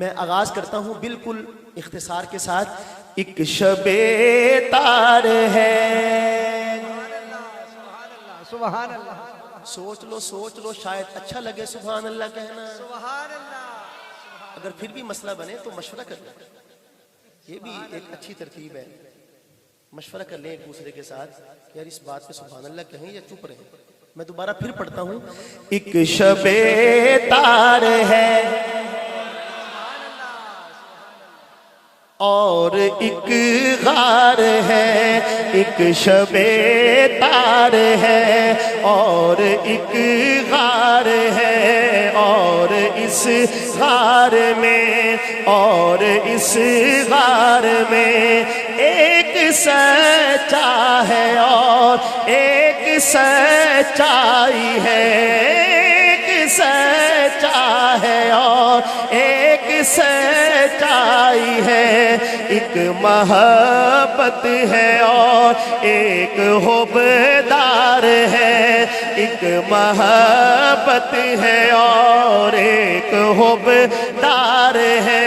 میں آغاز کرتا ہوں بالکل اختصار کے ساتھ. ایک شب تار ہے. سبحان اللہ. سوچ لو شاید اچھا لگے سبحان اللہ کہنا. سبحان اللہ. اگر پھر بھی مسئلہ بنے تو مشورہ کر لیں. یہ بھی ایک اچھی ترتیب ہے. مشورہ کر لیں ایک دوسرے کے ساتھ کہ یار اس بات پہ سبحان اللہ کہیں یا چپ رہیں. میں دوبارہ پھر پڑھتا ہوں. ایک شب تار ہے اور ایک غار ہے. ایک شب تار ہے اور ایک غار ہے. اور اس غار میں ایک سچا ہے اور ایک سچائی ہے. ایک سچا ہے اور ایک سچائی ہے. ایک محبت ہے اور ایک حبدار ہے. ایک محبت ہے اور ایک حبدار ہے.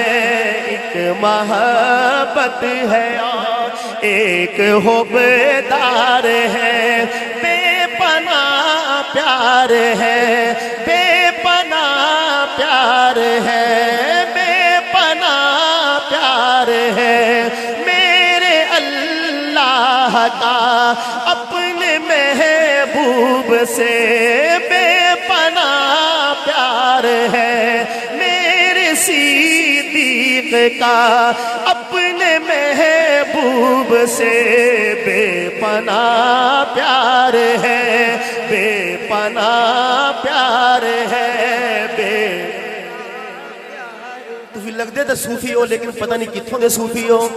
ایک محبت ہے اور ایک حبدار ہے. بے پناہ پیار ہے. بے پناہ پیار ہے. بے پناہ پیار ہے. میرے اللہ کا اپنے محبوب سے بے پناہ پیار ہے. میرے صدیق کا اپنے محبوب سے بے پناہ پیار ہے. بے پناہ پیار ہے. تھی لگتے تو صوفی ہو لیکن پتہ نہیں کتھوں دے صوفی ہو.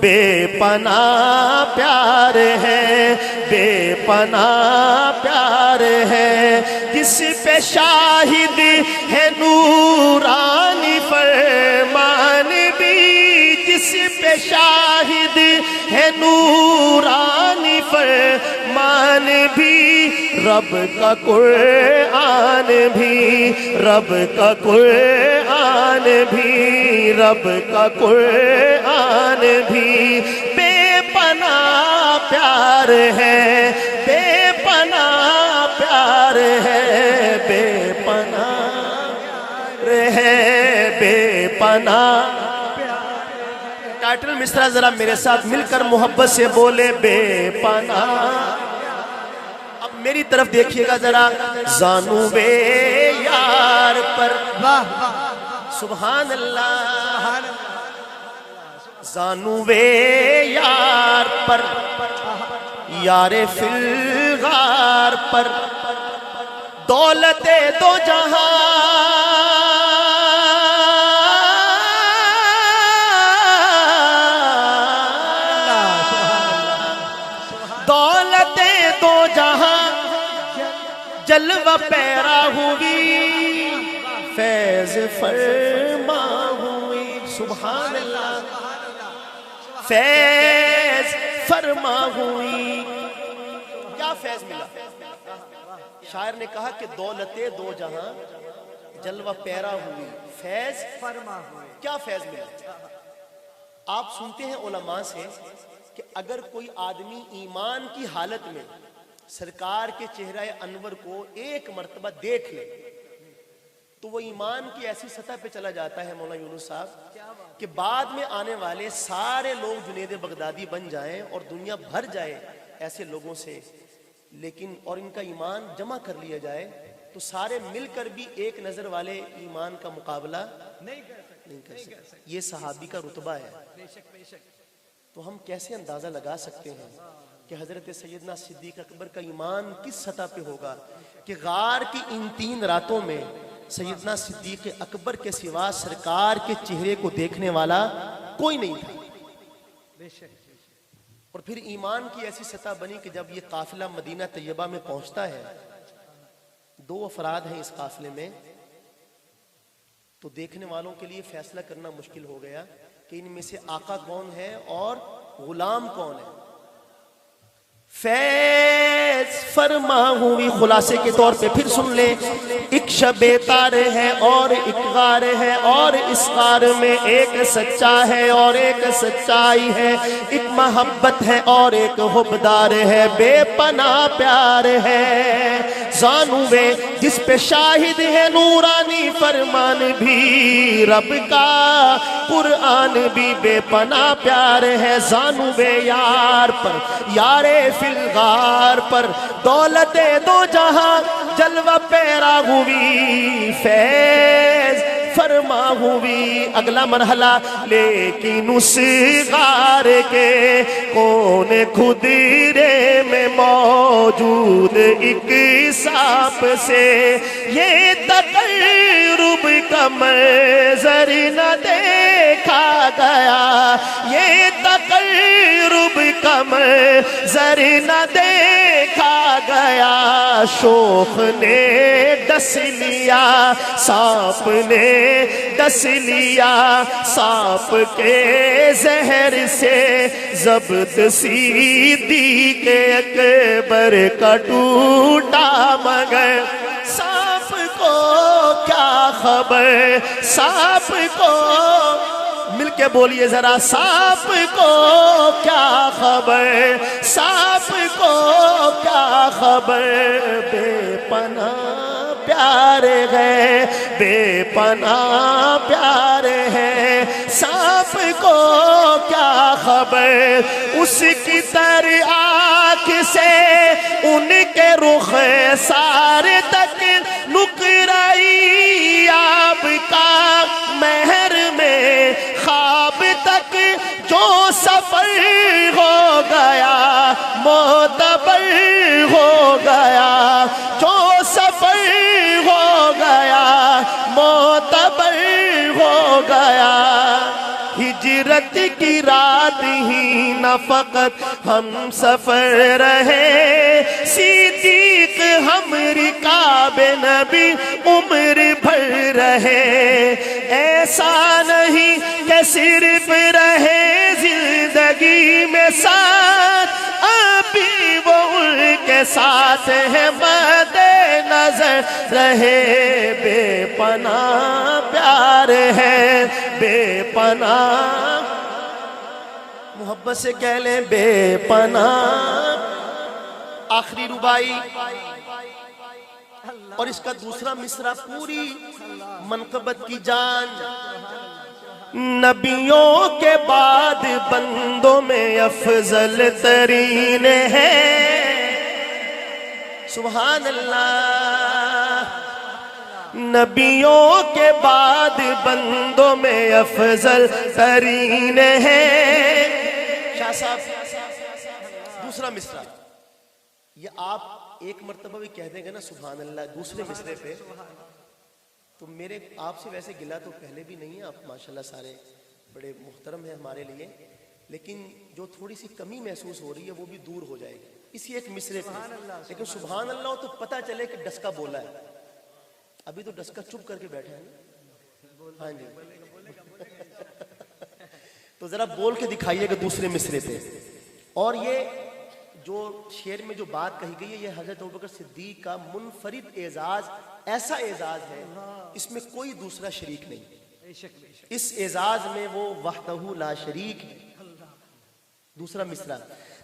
بے پناہ پیار ہے. بے پناہ پیار ہے. جس پہ شاہد ہے نورانی فرمان بھی. جس پہ شاہد ہے نورانی فرمان بھی. رب کا قرآن بھی. رب کا قرآن بھی. رب کا قرآن بھی. بے پناہ پیار ہے. بے پناہ پیار ہے. بے پناہ ہے. بے پناہ. ٹائٹل مصرع ذرا میرے ساتھ مل کر محبت سے بولے. بے پناہ. اب میری طرف دیکھیے گا ذرا. زانو بے یار پر سبحان اللہ. زانو بے یار پر یار فی الغار پر دولت دو جہاں دولت دو جہاں جلوہ پیرا ہوئی فیض فرما ہوئی. سبحان اللہ. فیض فرما ہوئی. کیا فیض ملا؟ شاعر نے کہا کہ دولت دو جہاں جلوہ پیرا ہوئی فیض فرما ہوئی. کیا فیض ملا؟ آپ سنتے ہیں علماء سے کہ اگر کوئی آدمی ایمان کی حالت میں سرکار کے چہرہ انور کو ایک مرتبہ دیکھ لے تو وہ ایمان کی ایسی سطح پہ چلا جاتا ہے مولانا یونس صاحب کہ بعد میں آنے والے سارے لوگ جنید بغدادی بن جائیں اور دنیا بھر جائے ایسے لوگوں سے, لیکن اور ان کا ایمان جمع کر لیا جائے تو سارے مل کر بھی ایک نظر والے ایمان کا مقابلہ نہیں کر سکتے. یہ صحابی کا رتبہ ہے. تو ہم کیسے اندازہ لگا سکتے ہیں کہ حضرت سیدنا صدیق اکبر کا ایمان کس سطح پہ ہوگا کہ غار کی ان 3 راتوں میں سیدنا صدیق اکبر کے سوا سرکار کے چہرے کو دیکھنے والا کوئی نہیں تھا. اور پھر ایمان کی ایسی سطح بنی کہ جب یہ قافلہ مدینہ طیبہ میں پہنچتا ہے, 2 افراد ہیں اس قافلے میں, تو دیکھنے والوں کے لیے فیصلہ کرنا مشکل ہو گیا کہ ان میں سے آقا کون ہے اور غلام کون ہے. فیض فرما ہوئی. خلاصے کے طور پہ پھر سن لیں. ایک شب تار ہے اور ایک غار ہے, اور اس غار میں ایک سچا ہے اور ایک سچائی ہے, ایک محبت ہے اور ایک حبدار ہے, بے پناہ پیار ہے. زانوے جس پہ شاہد ہے نورانی فرمان بھی, رب کا قرآن بھی بے پناہ پیار ہے. زانوے یار پر یارے فی الغار پر, دولت دو جہاں جلوہ پیرا ہوئی, فیض فرما ہوئی. اگلا مرحلہ لیکن اس غار کے کونے خدرے میں موجود ایک سانپ سے یہ تقرب کا منظر نہ دیکھا گیا, یہ تقرب کا منظر نہ دیکھا گیا. شوخ نے ڈس لیا سانپ نے ڈس لیا, سانپ کے زہر سے ضبط صدیق اکبر کا ٹوٹا, مگر سانپ کو کیا خبر, سانپ کو مل کے بولیے ذرا, سانپ کو کیا خبر, سانپ کو کیا خبر, بے پناہ پیار ہے, بے پناہ پیار ہے. سانپ کو کیا خبر, اس کی تر آنکھ سے ان کے رخ سارے تک نقرئی آب کا مہر میں خواب تک جو سفر ہو گیا معتبر ہو گیا, جو سفر ہو گیا معتبر ہو گیا. ہجرت کی رات ہی نہ فقط ہم سفر رہے, صدیق ہم رکاب نبی عمر بھر رہے. ایسا نہیں کہ صرف رہے زندگی میں ساتھ, ابھی وہ ان کے ساتھ ہے مد نظر رہے. بے پناہ پیار ہے, بے پناہ, محبت سے کہہ لیں بے پناہ. آخری ربائی اور اس کا دوسرا مصرع پوری منقبت کی جان. نبیوں کے بعد بندوں میں افضل ترین ہے, سبحان اللہ. نبیوں کے بعد بندوں میں افضل ترین ہے. شاہ صاحب دوسرا مصرع یہ آپ ایک مرتبہ بھی کہہ دیں گے نا سبحان اللہ دوسرے مصرے پہ, تو میرے آپ سے ویسے گلا تو پہلے بھی نہیں ہے, آپ ماشاءاللہ سارے بڑے محترم ہیں ہمارے لیے, لیکن جو تھوڑی سی کمی محسوس ہو رہی ہے وہ بھی دور ہو جائے گی اسی ایک مصرے پہ. لیکن سبحان اللہ تو پتہ چلے کہ ڈسکا بولا ہے, ابھی تو ڈسکا چپ کر کے بیٹھا ہے. ہاں جی تو ذرا بول کے دکھائیے گا دوسرے مصرے پہ. اور یہ جو شعر میں جو بات کہی گئی ہے یہ حضرت ابوبکر صدیق کا منفرد اعزاز, ایسا اعزاز ہے اس میں کوئی دوسرا شریک نہیں, اس اعزاز میں وہ وحدہ لا شریک ہے. دوسرا مصرع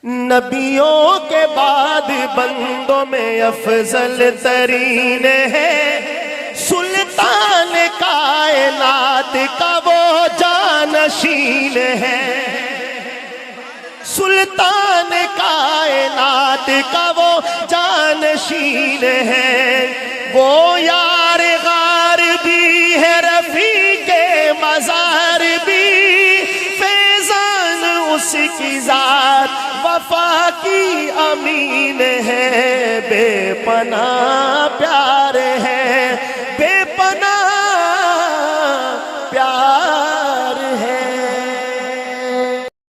نبیوں کے بعد بندوں میں افضل ترین ہے, سلطان کائنات کا وہ جانشین ہے, سلطان کائنات کا وہ جانشین ہے. وہ یار غار بھی ہے رفیق مزار بھی, فیضان اس کی ذات وفا کی امین ہے. بے پناہ پیار